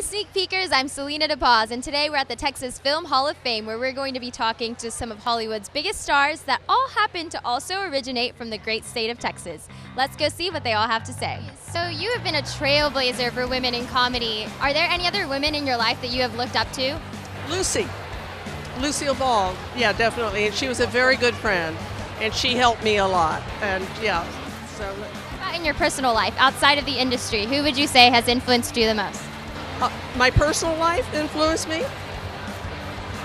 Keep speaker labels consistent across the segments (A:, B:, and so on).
A: Hey Sneak Peekers, I'm Selena DePaz, and today we're at the Texas Film Hall of Fame where we're going to be talking to some of Hollywood's biggest stars that all happen to also originate from the great state of Texas. Let's go see what they all have to say. So you have been a trailblazer for women in comedy. Are there any other women in your life that you have looked up to?
B: Lucille Ball, yeah, definitely. And she was a very good friend, and she helped me a lot. And yeah, so.
A: How about in your personal life, outside of the industry, who would you say has influenced you the most?
B: My personal life influenced me?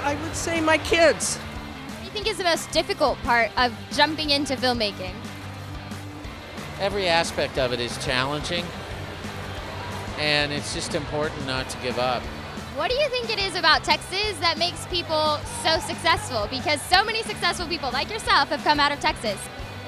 B: I would say my kids.
A: What do you think is the most difficult part of jumping into filmmaking?
C: Every aspect of it is challenging, and it's just important not to give up.
A: What do you think it is about Texas that makes people so successful? Because so many successful people like yourself have come out of Texas.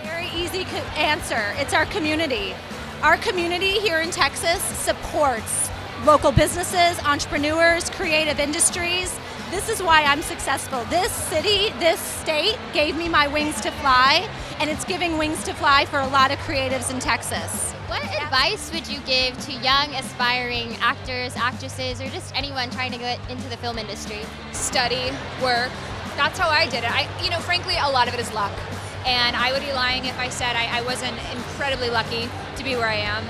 D: Very easy answer. It's our community. Our community here in Texas supports local businesses, entrepreneurs, creative industries. This is why I'm successful. This city, this state gave me my wings to fly, and it's giving wings to fly for a lot of creatives in Texas.
A: What advice would you give to young, aspiring actors, actresses, or just anyone trying to get into the film industry?
E: Study, work. That's how I did it. Frankly, a lot of it is luck. And I would be lying if I said I wasn't incredibly lucky to be where I am.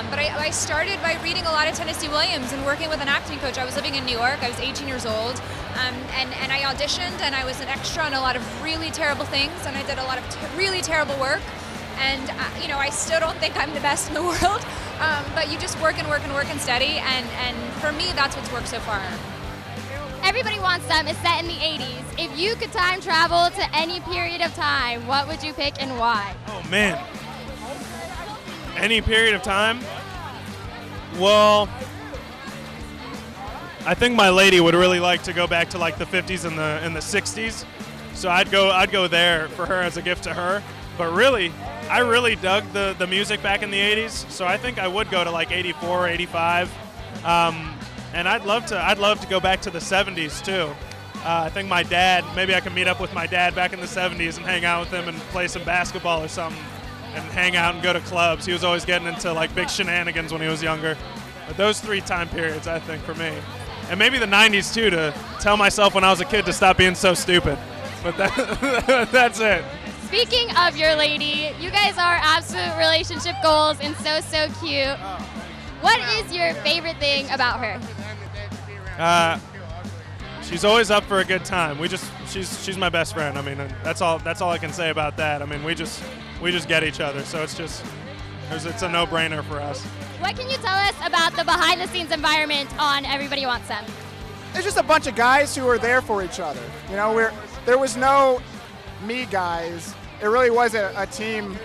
E: But I started by reading a lot of Tennessee Williams and working with an acting coach. I was living in New York. I was 18 years old. And I auditioned, and I was an extra on a lot of really terrible things, and I did a lot of really terrible work. And, I still don't think I'm the best in the world. But you just work and work and work and study. And for me, that's what's worked so far.
A: Everybody Wants Some is set in the 80s. If you could time travel to any period of time, what would you pick and why?
F: Oh man, any period of time? Well, I think my lady would really like to go back to like the 50s and the 60s. So I'd go there for her as a gift to her. But really, I really dug the music back in the 80s. So I think I would go to like 84, 85. And I'd love to go back to the 70s too. I think my dad, maybe I can meet up with my dad back in the 70s and hang out with him and play some basketball or something and hang out and go to clubs. He was always getting into like big shenanigans when he was younger. But those three time periods, I think, for me. And maybe the 90s too, to tell myself when I was a kid to stop being so stupid. But that's it.
A: Speaking of your lady, you guys are absolute relationship goals and so cute. What is your favorite thing about her?
F: She's always up for a good time. She's my best friend. I mean, that's all I can say about that. I mean, we just get each other, so it's a no-brainer for us.
A: What can you tell us about the behind-the-scenes environment on Everybody Wants Some?
G: There's just a bunch of guys who are there for each other. There was no me guys. It really was a team.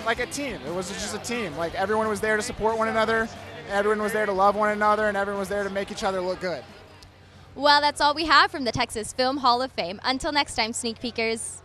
G: Like a team. It was just a team. Like everyone was there to support one another, everyone was there to love one another, and everyone was there to make each other look good.
A: Well, that's all we have from the Texas Film Hall of Fame. Until next time, Sneak Peekers.